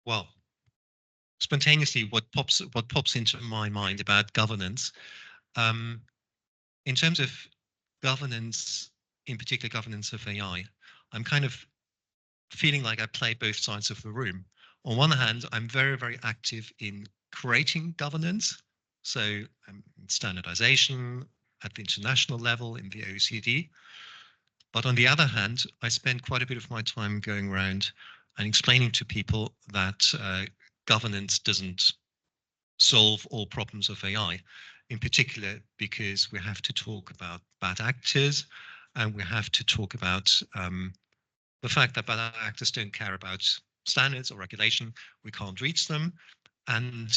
Well, spontaneously, what pops into my mind about governance, in terms of governance, in particular governance of AI, I'm kind of feeling like I play both sides of the room. On one hand, I'm very, very active in creating governance, so standardization at the international level in the OECD. But on the other hand, I spend quite a bit of my time going around and explaining to people that governance doesn't solve all problems of AI, in particular because we have to talk about bad actors, and we have to talk about the fact that bad actors don't care about standards or regulation. We can't reach them, and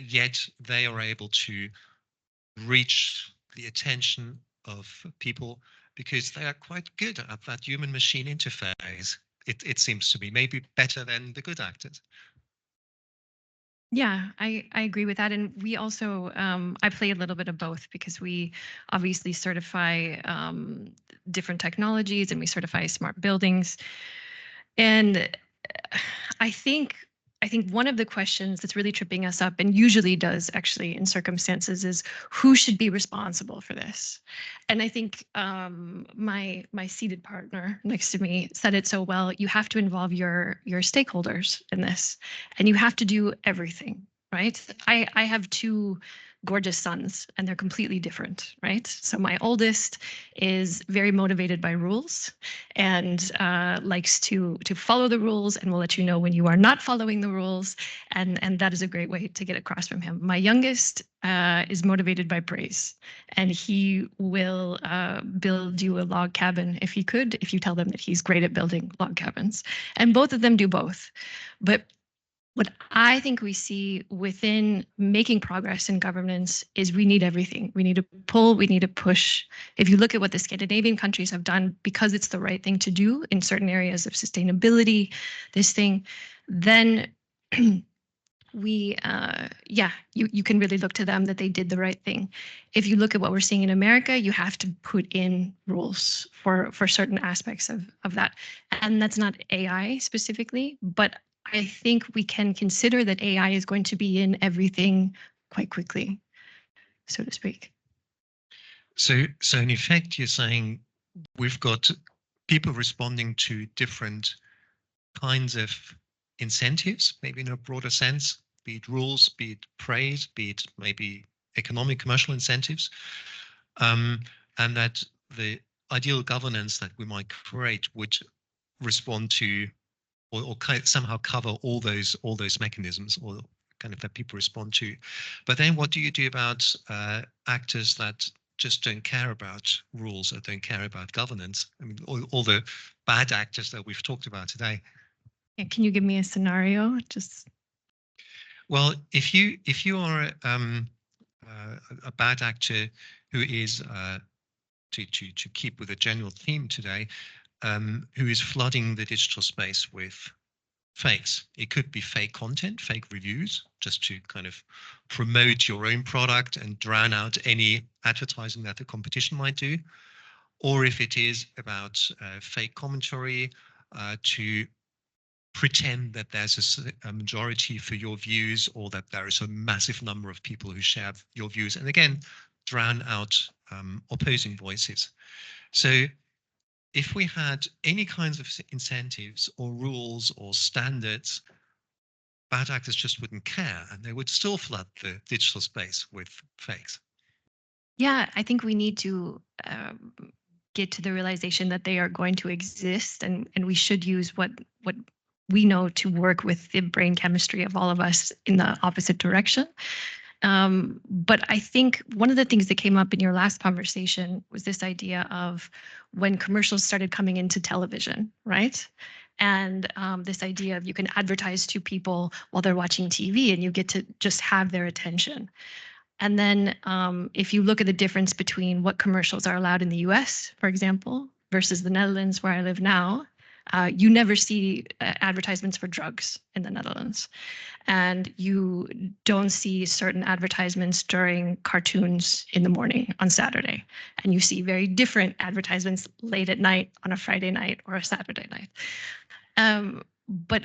yet they are able to reach the attention of people because they are quite good at that human machine interface. It seems to be maybe better than the good actors. Yeah, I agree with that. And we also, I play a little bit of both because we obviously certify different technologies and we certify smart buildings. And I think one of the questions that's really tripping us up, and usually does actually in circumstances, is who should be responsible for this? And I think my seated partner next to me said it so well. You have to involve your stakeholders in this, and you have to do everything. Right? I have two gorgeous sons and they're completely different, right? So my oldest is very motivated by rules and likes to follow the rules and will let you know when you are not following the rules, and that is a great way to get across from him. My youngest is motivated by praise, and he will build you a log cabin if he could, if you tell them that he's great at building log cabins. And both of them do both. But what I think we see within making progress in governance is we need everything. We need to pull, we need to push. If you look at what the Scandinavian countries have done, because it's the right thing to do in certain areas of sustainability, this thing, then we, you can really look to them that they did the right thing. If you look at what we're seeing in America, you have to put in rules for certain aspects of that. And that's not AI specifically, but I think we can consider that AI is going to be in everything quite quickly, so to speak. So in effect, you're saying we've got people responding to different kinds of incentives, maybe in a broader sense, be it rules, be it praise, be it maybe economic, commercial incentives, and that the ideal governance that we might create would respond to or somehow cover all those mechanisms, or kind of that people respond to. But then what do you do about actors that just don't care about rules or don't care about governance? I mean, all the bad actors that we've talked about today. Yeah, can you give me a scenario? Just well, if you are a bad actor who is to keep with the general theme today, who is flooding the digital space with fakes. It could be fake content, fake reviews, just to kind of promote your own product and drown out any advertising that the competition might do. Or if it is about fake commentary, to pretend that there's a majority for your views, or that there is a massive number of people who share your views, and again, drown out opposing voices. So if we had any kinds of incentives or rules or standards, bad actors just wouldn't care and they would still flood the digital space with fakes. yeah, I think we need to get to the realization that they are going to exist, and we should use what we know to work with the brain chemistry of all of us in the opposite direction. But I think one of the things that came up in your last conversation was this idea of when commercials started coming into television, right? And this idea of you can advertise to people while they're watching TV and you get to just have their attention. And then if you look at the difference between what commercials are allowed in the US, for example, versus the Netherlands, where I live now, you never see advertisements for drugs in the Netherlands. And you don't see certain advertisements during cartoons in the morning on Saturday. And you see very different advertisements late at night on a Friday night or a Saturday night. But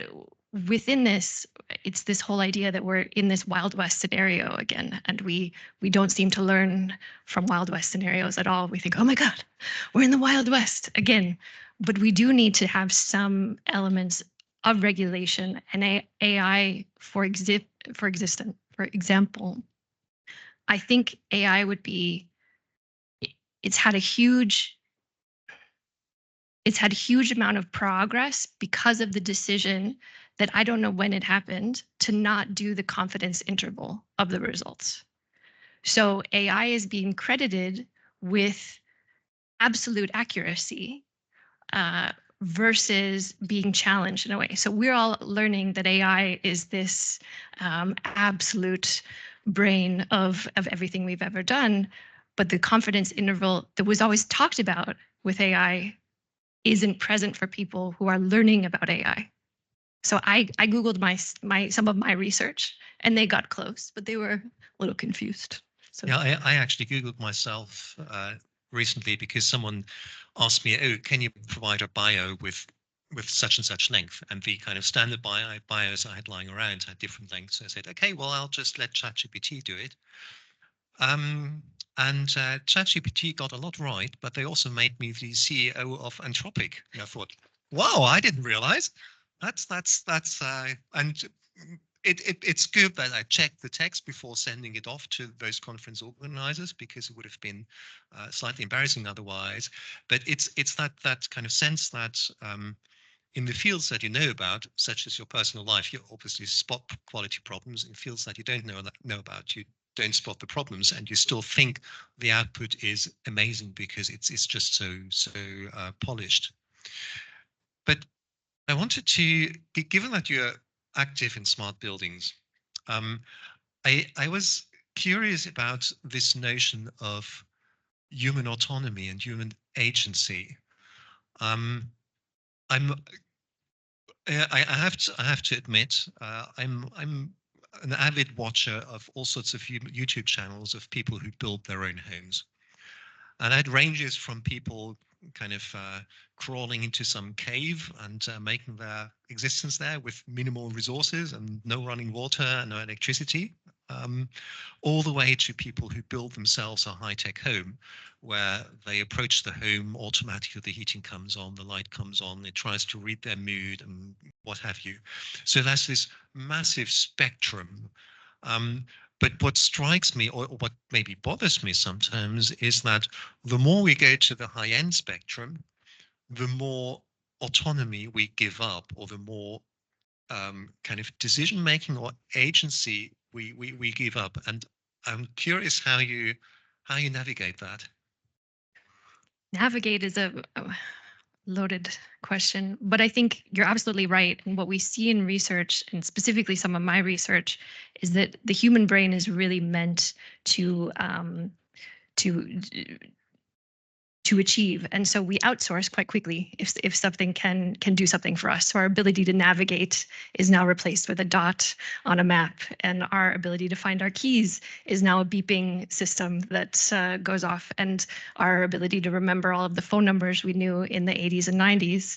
within this, it's this whole idea that we're in this Wild West scenario again, and we don't seem to learn from Wild West scenarios at all. We think, oh my God, we're in the Wild West again. But we do need to have some elements of regulation, and AI, for example, I think AI would be, it's had a huge amount of progress because of the decision that I don't know when it happened to not do the confidence interval of the results. So AI is being credited with absolute accuracy versus being challenged in a way. So we're all learning that AI is this absolute brain of everything we've ever done, but the confidence interval that was always talked about with AI isn't present for people who are learning about AI. So I Googled some of my research, and they got close, but they were a little confused. So yeah, I actually Googled myself recently because someone asked me, oh, can you provide a bio with such and such length? And the kind of standard bios I had lying around had different lengths. So I said, okay, well, I'll just let ChatGPT do it. And ChatGPT got a lot right, but they also made me the CEO of Anthropic. And I thought, wow, I didn't realize. And it's good that I checked the text before sending it off to those conference organizers, because it would have been slightly embarrassing otherwise. But it's that kind of sense that in the fields that you know about, such as your personal life, you obviously spot quality problems. In fields that you don't know about, you don't spot the problems, and you still think the output is amazing because it's just so polished. But I wanted to, given that you're active in smart buildings, I was curious about this notion of human autonomy and human agency. I'm I have to admit, I'm an avid watcher of all sorts of YouTube channels of people who build their own homes, and that ranges from people kind of crawling into some cave and making their existence there with minimal resources and no running water, no electricity, all the way to people who build themselves a high-tech home where they approach the home, automatically the heating comes on, the light comes on, it tries to read their mood and what have you. So that's this massive spectrum. But what strikes me, or what maybe bothers me sometimes, is that the more we go to the high-end spectrum, the more autonomy we give up, or the more kind of decision-making or agency we give up. And I'm curious how you navigate that. navigate is a loaded question, but I think you're absolutely right. And what we see in research, and specifically some of my research, is that the human brain is really meant to achieve, and so we outsource quite quickly if something can do something for us. So our ability to navigate is now replaced with a dot on a map, and our ability to find our keys is now a beeping system that goes off, and our ability to remember all of the phone numbers we knew in the 80s and 90s,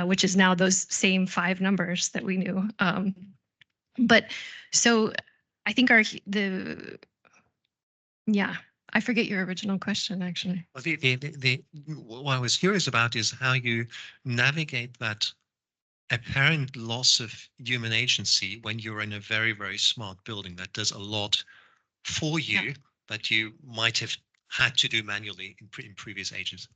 which is now those same 5 numbers that we knew. But so I think yeah, I forget your original question, actually. Well, what I was curious about is how you navigate that apparent loss of human agency when you're in a very, very smart building that does a lot for you that you might have had to do manually in previous ages.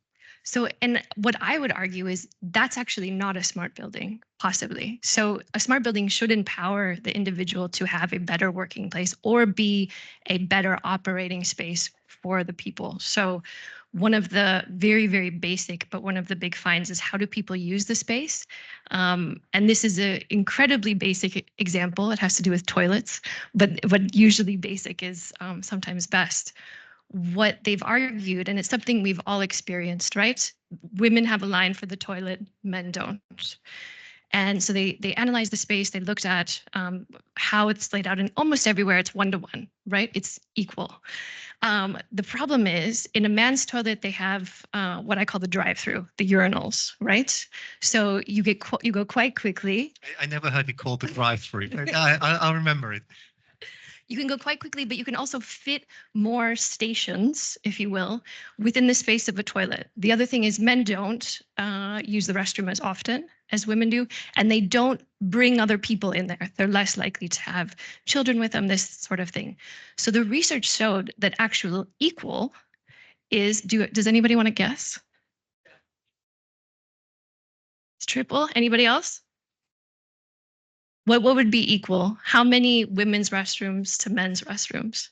So, and what I would argue is that's actually not a smart building, possibly. So a smart building should empower the individual to have a better working place or be a better operating space for the people. So one of the very, very basic, but one of the big finds is how do people use the space? And this is an incredibly basic example. It has to do with toilets, but usually basic is sometimes best. What they've argued, and it's something we've all experienced, right? Women have a line for the toilet, men don't. And so they analyzed the space. They looked at how it's laid out, and almost everywhere it's 1-to-1, right? It's equal. The problem is in a man's toilet, they have what I call the drive-through, the urinals, right? So you go quite quickly. I never heard it called the drive-through. I'll remember it. You can go quite quickly, but you can also fit more stations, if you will, within the space of a toilet. The other thing is men don't use the restroom as often as women do, and they don't bring other people in there. They're less likely to have children with them, this sort of thing. So the research showed that actual equal is, does anybody want to guess? It's triple. Anybody else? What would be equal? How many women's restrooms to men's restrooms?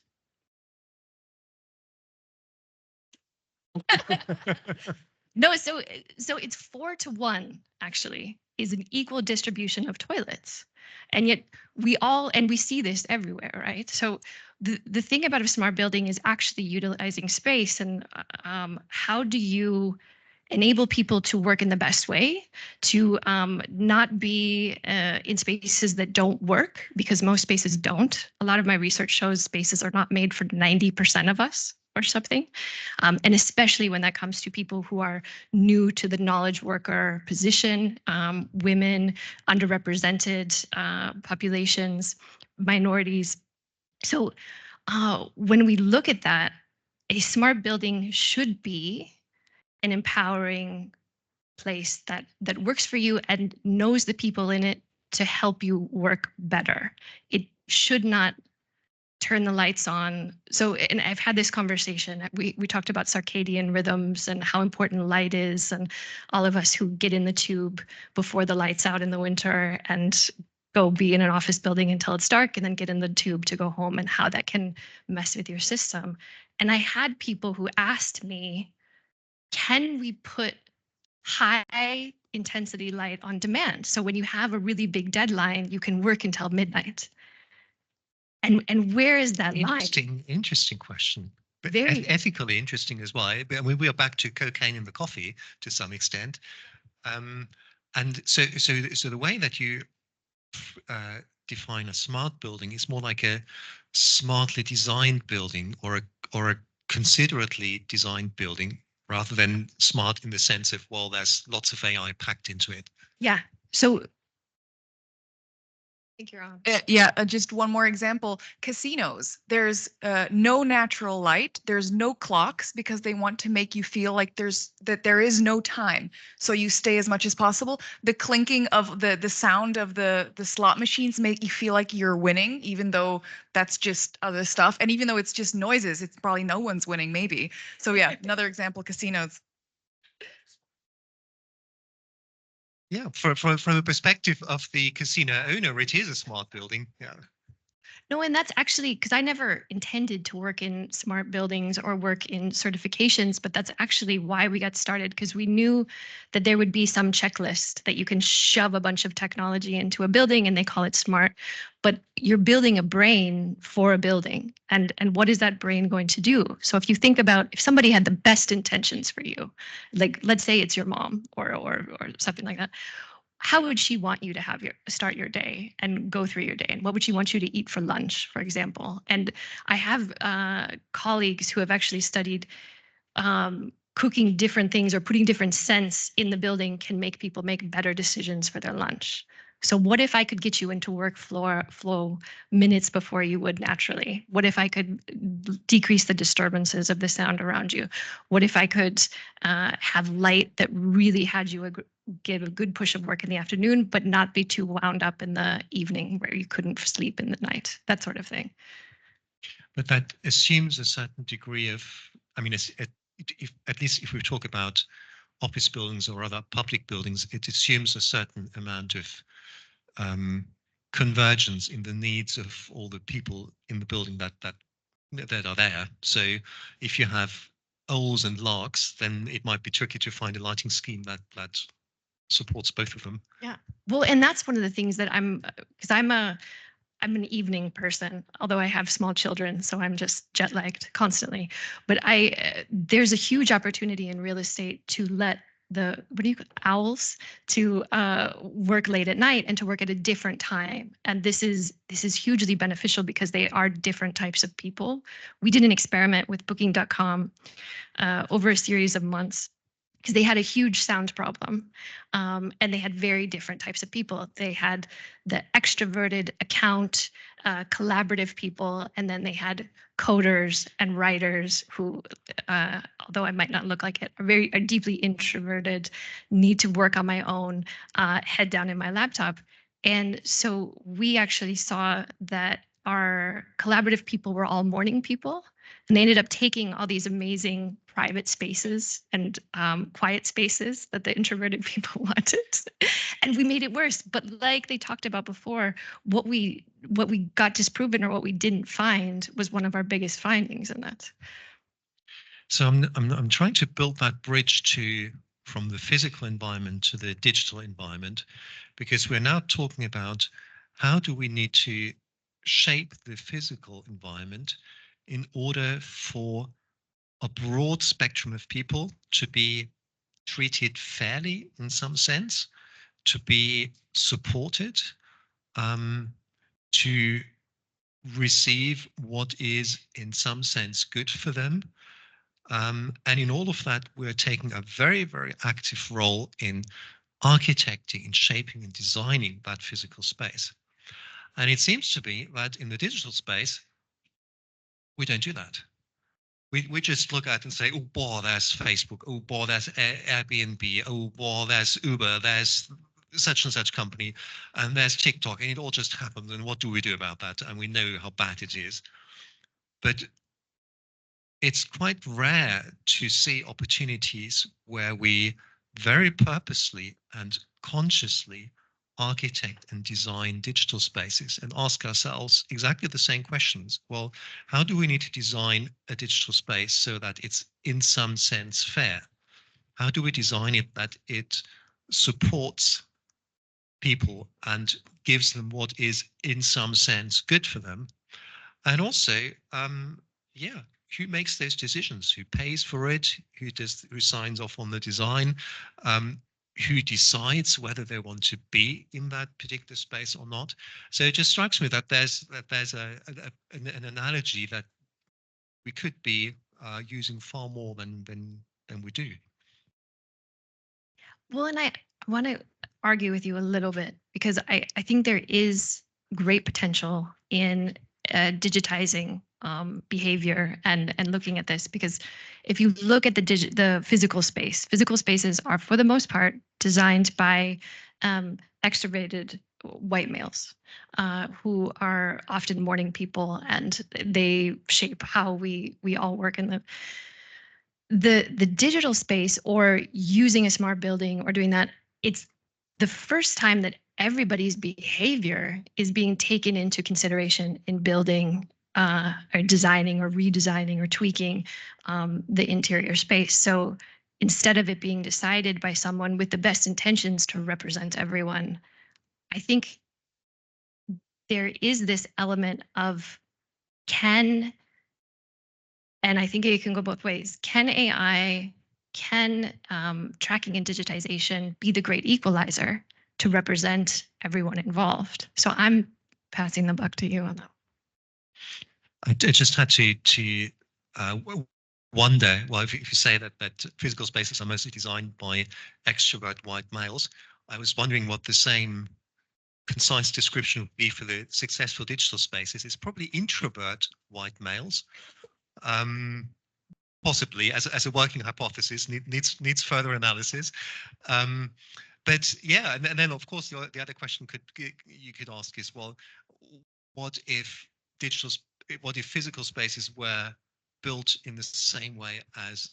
No, so it's 4-to-1 actually is an equal distribution of toilets. And yet we see this everywhere, right? So the thing about a smart building is actually utilizing space, and how do you enable people to work in the best way, to not be in spaces that don't work, because most spaces don't. A lot of my research shows spaces are not made for 90% of us or something. And especially when that comes to people who are new to the knowledge worker position, women, underrepresented populations, minorities. So when we look at that, a smart building should be an empowering place that works for you and knows the people in it to help you work better. It should not turn the lights on. So, and I've had this conversation. We talked about circadian rhythms and how important light is, and all of us who get in the tube before the lights out in the winter and go be in an office building until it's dark and then get in the tube to go home, and how that can mess with your system. And I had people who asked me, can we put high intensity light on demand? So when you have a really big deadline, you can work until midnight. And where is that line? Interesting question. But Very ethically interesting as well. I mean, we are back to cocaine in the coffee to some extent. And so the way that you define a smart building is more like a smartly designed building, or a considerately designed building, rather than smart in the sense of, well, there's lots of AI packed into it. Yeah. So I think you're on. Just one more example. Casinos. There's no natural light. There's no clocks, because they want to make you feel like there is no time. So you stay as much as possible. The clinking of the sound of the slot machines make you feel like you're winning, even though that's just other stuff. And even though it's just noises, it's probably no one's winning, maybe. So yeah, another example, casinos. Yeah, from the perspective of the casino owner, it is a smart building. Yeah. No, and that's actually because I never intended to work in smart buildings or work in certifications, but that's actually why we got started, because we knew that there would be some checklist that you can shove a bunch of technology into a building and they call it smart, but you're building a brain for a building. And what is that brain going to do? So if you think about, if somebody had the best intentions for you, like let's say it's your mom or something like that, how would she want you to have start your day and go through your day? And what would she want you to eat for lunch, for example? And I have colleagues who have actually studied cooking different things or putting different scents in the building can make people make better decisions for their lunch. So what if I could get you into flow minutes before you would naturally? What if I could decrease the disturbances of the sound around you? What if I could have light that really had you give a good push of work in the afternoon, but not be too wound up in the evening where you couldn't sleep in the night, that sort of thing. But that assumes a certain degree of, I mean, at least if we talk about office buildings or other public buildings, it assumes a certain amount of convergence in the needs of all the people in the building that are there. So if you have owls and larks, then it might be tricky to find a lighting scheme that supports both of them. Yeah. Well, and that's one of the things that because I'm an evening person, although I have small children, so I'm just jet lagged constantly. But there's a huge opportunity in real estate to let owls to work late at night and to work at a different time. And this is hugely beneficial because they are different types of people. We did an experiment with Booking.com over a series of months because they had a huge sound problem, and they had very different types of people. They had the extroverted account, collaborative people, and then they had coders and writers who, although I might not look like it, are deeply introverted, need to work on my own, head down in my laptop. And so we actually saw that our collaborative people were all morning people, and they ended up taking all these amazing private spaces and quiet spaces that the introverted people wanted, and we made it worse. But like they talked about before, what we got disproven or what we didn't find was one of our biggest findings in that. So I'm trying to build that bridge from the physical environment to the digital environment, because we're now talking about how do we need to shape the physical environment in order for a broad spectrum of people to be treated fairly in some sense, to be supported, to receive what is in some sense good for them. And in all of that, we're taking a very, very active role in architecting, in shaping and designing that physical space. And it seems to be that in the digital space, we don't do that. We just look at it and say, oh, boy, there's Facebook. Oh, boy, there's Airbnb. Oh, boy, there's Uber. There's such and such company. And there's TikTok. And it all just happens. And what do we do about that? And we know how bad it is. But it's quite rare to see opportunities where we very purposely and consciously architect and design digital spaces and ask ourselves exactly the same questions. Well, how do we need to design a digital space so that it's in some sense fair? How do we design it that it supports people and gives them what is in some sense good for them? And also, yeah, who makes those decisions? Who pays for it? Who signs off on the design? Who decides whether they want to be in that particular space or not? So it just strikes me that there's an analogy that we could be using far more than we do. Well, and I want to argue with you a little bit because I think there is great potential in digitizing behavior and looking at this, because if you look at the physical spaces are for the most part designed by extroverted white males who are often morning people, and they shape how we all work in the digital space. Or using a smart building or doing that, it's the first time that everybody's behavior is being taken into consideration in building or designing or redesigning or tweaking the interior space. So instead of it being decided by someone with the best intentions to represent everyone, I think there is this element of and I think it can go both ways. Can AI, can tracking and digitization be the great equalizer to represent everyone involved? So I'm passing the buck to you on that. I just had to wonder, well, if you say that physical spaces are mostly designed by extrovert white males, I was wondering what the same concise description would be for the successful digital spaces. It's probably introvert white males, possibly as a working hypothesis, needs further analysis. But yeah, and then of course the other question you could ask is, well, what if physical spaces were built in the same way as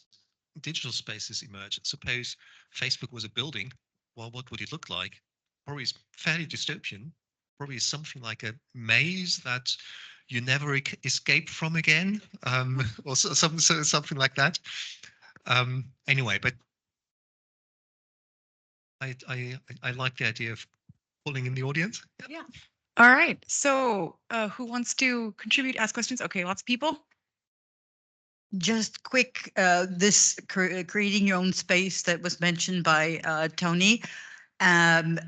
digital spaces emerge? Suppose Facebook was a building. Well, what would it look like? Probably fairly dystopian. Probably something like a maze that you never escape from again, or something like that. Anyway, but I like the idea of pulling in the audience. Yeah. All right. So who wants to contribute, ask questions? Okay, lots of people. Just quick, creating your own space that was mentioned by Tony. And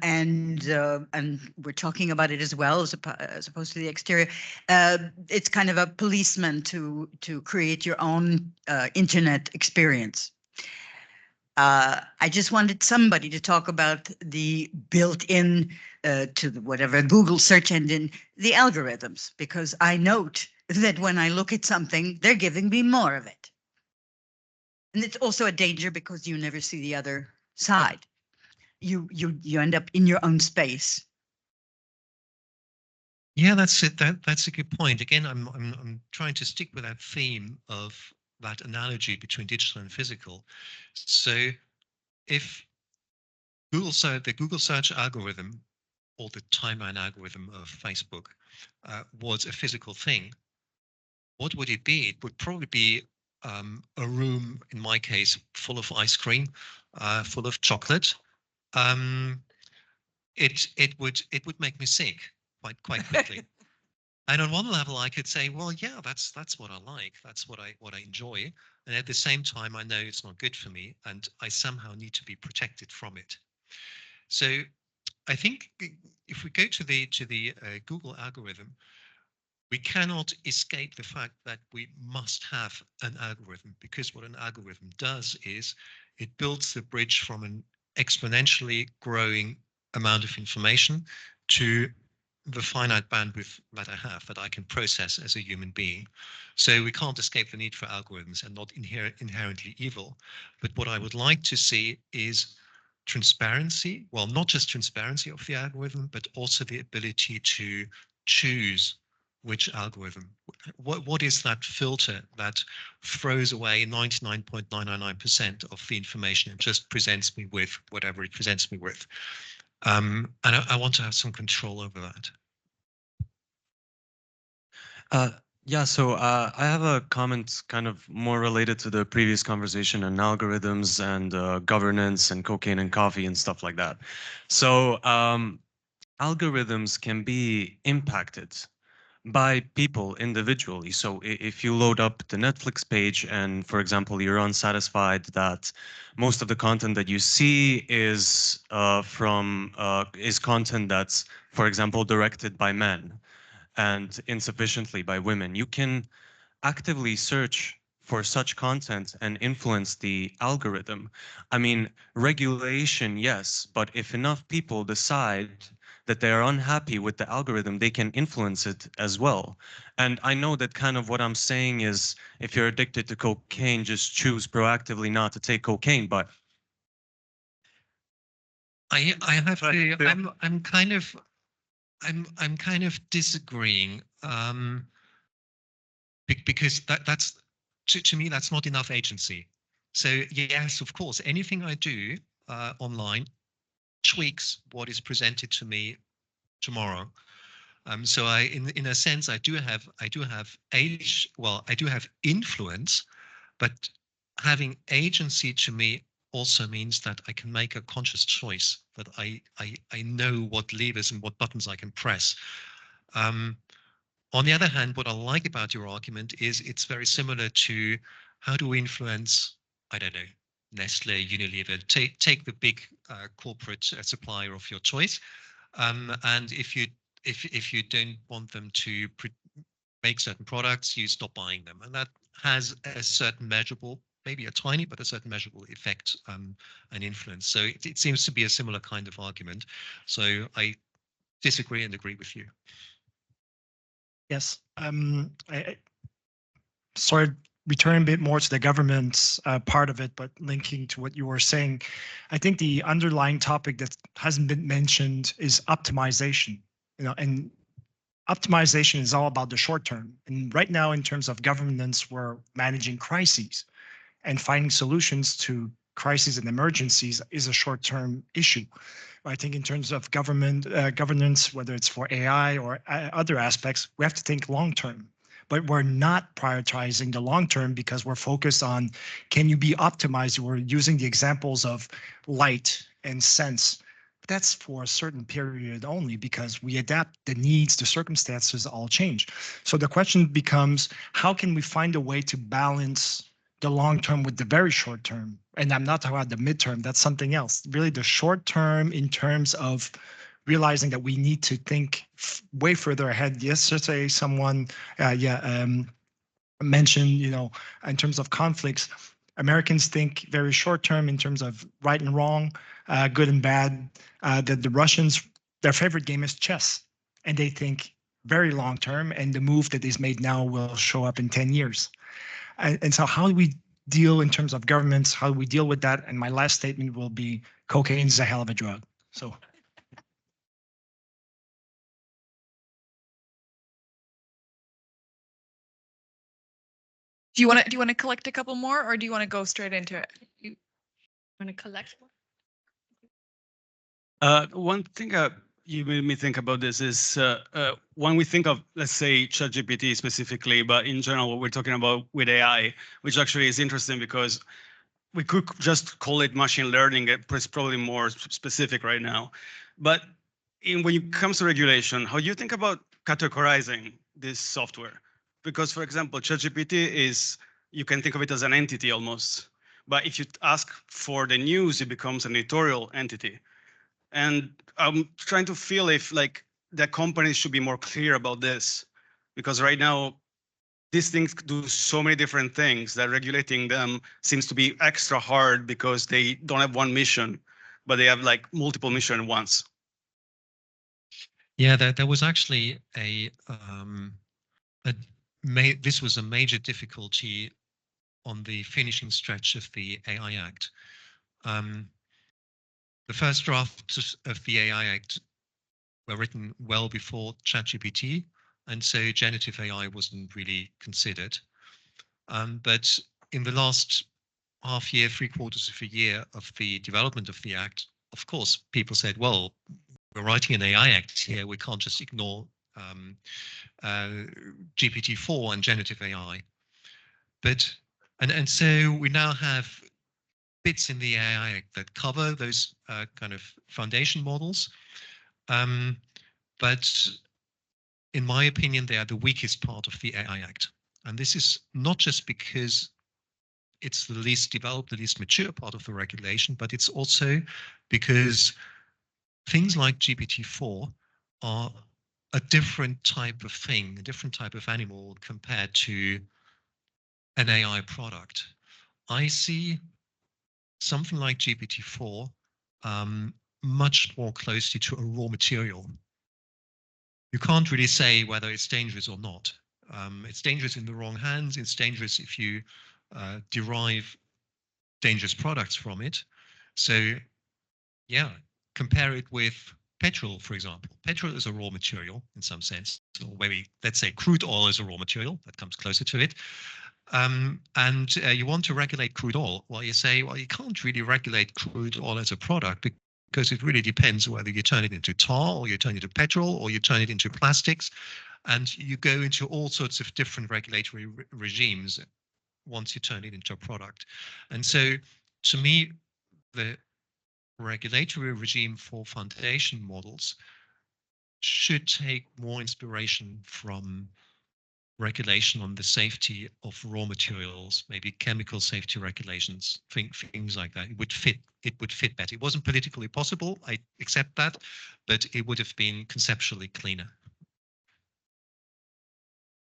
we're talking about it as well, as opposed to the exterior. It's kind of a policeman to create your own internet experience. I just wanted somebody to talk about the built-in to whatever Google search engine, the algorithms, because I note that when I look at something, they're giving me more of it. And it's also a danger because you never see the other side. You end up in your own space. Yeah, that's it. That's a good point. Again, I'm trying to stick with that theme of that analogy between digital and physical. So if the Google search algorithm or the timeline algorithm of Facebook was a physical thing, what would it be? It would probably be a room, in my case, full of ice cream, full of chocolate. It would make me sick quite quickly. And on one level, I could say, well, yeah, that's what I like. That's what I enjoy. And at the same time, I know it's not good for me, and I somehow need to be protected from it. So I think if we go to the Google algorithm, we cannot escape the fact that we must have an algorithm, because what an algorithm does is it builds the bridge from an exponentially growing amount of information to the finite bandwidth that I have, that I can process as a human being. So we can't escape the need for algorithms, and not inherently evil. But what I would like to see is transparency. Well, not just transparency of the algorithm, but also the ability to choose which algorithm. What is that filter that throws away 99.999% of the information and just presents me with whatever it presents me with? And I want to have some control over that. Yeah, so I have a comment kind of more related to the previous conversation on algorithms and governance and cocaine and coffee and stuff like that. So algorithms can be impacted by people individually. So if you load up the Netflix page and, for example, you're unsatisfied that most of the content that you see is content that's, for example, directed by men and insufficiently by women, you can actively search for such content and influence the algorithm. I mean, regulation, yes, but if enough people decide that they are unhappy with the algorithm, they can influence it as well. And I know that kind of what I'm saying is, if you're addicted to cocaine, just choose proactively not to take cocaine, but I have to, I'm kind of disagreeing, because that's to me, that's not enough agency. So yes, of course, anything I do online tweaks what is presented to me tomorrow. So in a sense, I do have influence, but having agency to me also means that I can make a conscious choice, that I know what levers and what buttons I can press. On the other hand, what I like about your argument is it's very similar to how do we influence, I don't know, Nestle, Unilever, take the big corporate supplier of your choice. And if you don't want them to make certain products, you stop buying them. And that has a certain measurable, maybe a tiny, but a certain measurable effect and influence. So it seems to be a similar kind of argument. So I disagree and agree with you. Yes. Sorry, returning a bit more to the government part of it, but linking to what you were saying, I think the underlying topic that hasn't been mentioned is optimization. And optimization is all about the short term. And right now, in terms of governance, we're managing crises, and finding solutions to crises and emergencies is a short-term issue. I think in terms of governance, whether it's for AI or other aspects, we have to think long-term. But we're not prioritizing the long-term because we're focused on, can you be optimized? We're using the examples of light and sense. that's for a certain period only, because we adapt, the needs, the circumstances all change. So the question becomes, how can we find a way to balance the long term with the very short term? And I'm not talking about the midterm, that's something else. Really the short term in terms of realizing that we need to think way further ahead. Yesterday, someone mentioned, in terms of conflicts, Americans think very short term in terms of right and wrong, good and bad. That the Russians, their favorite game is chess, and they think very long term, and the move that is made now will show up in 10 years. And so how do we deal in terms of governments? How do we deal with that? And my last statement will be, cocaine is a hell of a drug. So. Do you want to collect a couple more, or do you want to go straight into it? You want to collect more? One thing you made me think about this is when we think of, let's say, ChatGPT specifically, but in general, what we're talking about with AI, which actually is interesting because we could just call it machine learning. It's probably more specific right now. But when it comes to regulation, how do you think about categorizing this software? Because, for example, ChatGPT is, you can think of it as an entity almost. But if you ask for the news, it becomes an editorial entity. And I'm trying to feel if the companies should be more clear about this, because right now these things do so many different things that regulating them seems to be extra hard because they don't have one mission, but they have multiple missions at once. Yeah, there was actually this was a major difficulty on the finishing stretch of the AI Act. The first drafts of the AI Act were written well before ChatGPT, and so generative AI wasn't really considered. But in the last half year, 3/4 of a year of the development of the Act, of course, people said, well, we're writing an AI Act here, we can't just ignore GPT-4 and generative AI. And so we now have bits in the AI Act that cover those kind of foundation models. But in my opinion, they are the weakest part of the AI Act. And this is not just because it's the least developed, the least mature part of the regulation, but it's also because things like GPT-4 are a different type of thing, a different type of animal compared to an AI product. I see something like GPT-4 much more closely to a raw material. You can't really say whether it's dangerous or not. It's dangerous in the wrong hands. It's dangerous if you derive dangerous products from it. So yeah, compare it with petrol, for example. Petrol is a raw material in some sense, or maybe let's say crude oil is a raw material, that comes closer to it. And you want to regulate crude oil. Well, you say, well, you can't really regulate crude oil as a product because it really depends whether you turn it into tar or you turn it into petrol or you turn it into plastics. And you go into all sorts of different regulatory regimes once you turn it into a product. And so to me, the regulatory regime for foundation models should take more inspiration from regulation on the safety of raw materials, maybe chemical safety regulations, things like that. It would fit better. It wasn't politically possible, I accept that, but it would have been conceptually cleaner.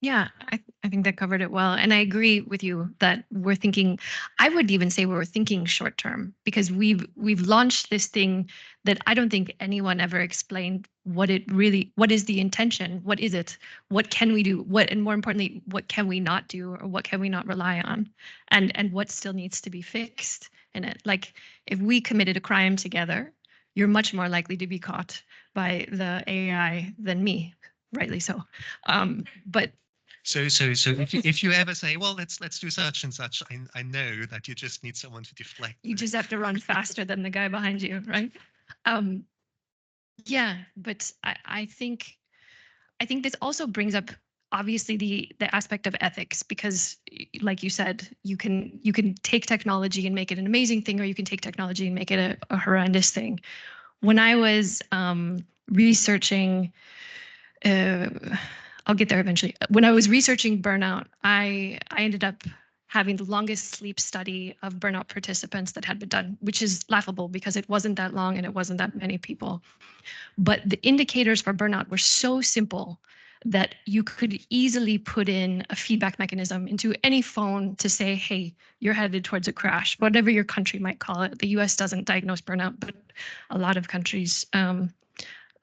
Yeah, I think that covered it well. And I agree with you that we're thinking, I would even say we're thinking short term, because we've launched this thing that I don't think anyone ever explained what is the intention? What is it? What can we do? And more importantly, what can we not do, or what can we not rely on? And what still needs to be fixed in it? Like, if we committed a crime together, you're much more likely to be caught by the AI than me, rightly so. But So if you ever say, well, let's do such and such, I know that you just need someone to deflect. You just have to run faster than the guy behind you, right? Yeah, but I think this also brings up obviously the aspect of ethics, because like you said, you can take technology and make it an amazing thing, or you can take technology and make it a horrendous thing. when I was researching, I'll get there eventually. When I was researching burnout, I ended up having the longest sleep study of burnout participants that had been done, which is laughable because it wasn't that long and it wasn't that many people. But the indicators for burnout were so simple that you could easily put in a feedback mechanism into any phone to say, hey, you're headed towards a crash, whatever your country might call it. The US doesn't diagnose burnout, but a lot of countries, a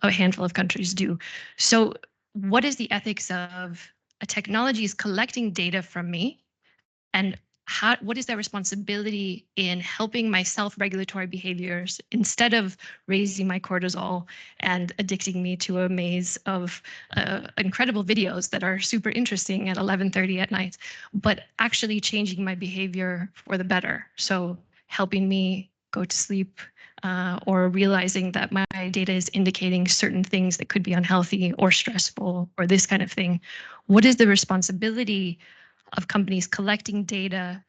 handful of countries do. So what is the ethics of a technology is collecting data from me, and what is their responsibility in helping my self-regulatory behaviors instead of raising my cortisol and addicting me to a maze of incredible videos that are super interesting at 11:30 at night, but actually changing my behavior for the better. So helping me go to sleep, or realizing that my data is indicating certain things that could be unhealthy or stressful or this kind of thing. What is the responsibility of companies collecting data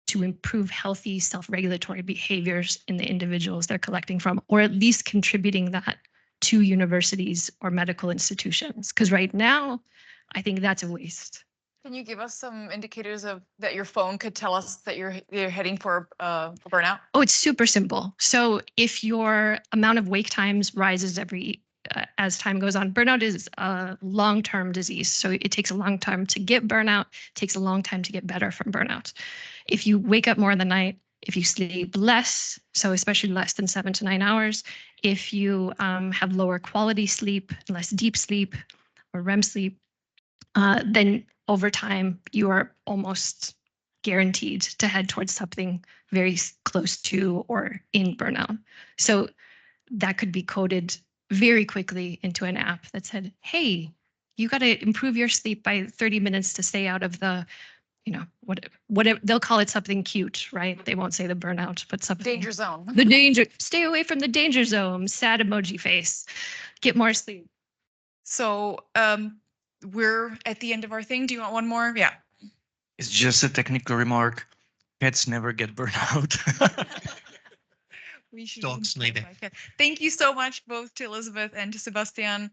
to improve healthy self-regulatory behaviors in the individuals they're collecting from, or at least contributing that to universities or medical institutions? Because right now, I think that's a waste. Can you give us some indicators of that your phone could tell us that you're heading for burnout? Oh, it's super simple. So if your amount of wake times rises as time goes on, burnout is a long-term disease. So it takes a long time to get burnout, takes a long time to get better from burnout. If you wake up more in the night, if you sleep less, so especially less than 7 to 9 hours, if you have lower quality sleep, less deep sleep or REM sleep, then over time you are almost guaranteed to head towards something very close to or in burnout. So that could be coded very quickly into an app that said, hey, you got to improve your sleep by 30 minutes to stay out of the, whatever they'll call it, something cute, right? They won't say the burnout, but something. Danger zone. The danger, stay away from the danger zone, sad emoji face, get more sleep. So we're at the end of our thing. Do you want one more? Yeah. It's just a technical remark. Pets never get burnt out. We should Dogs neither. Thank you so much both to Elizabeth and to Sebastian.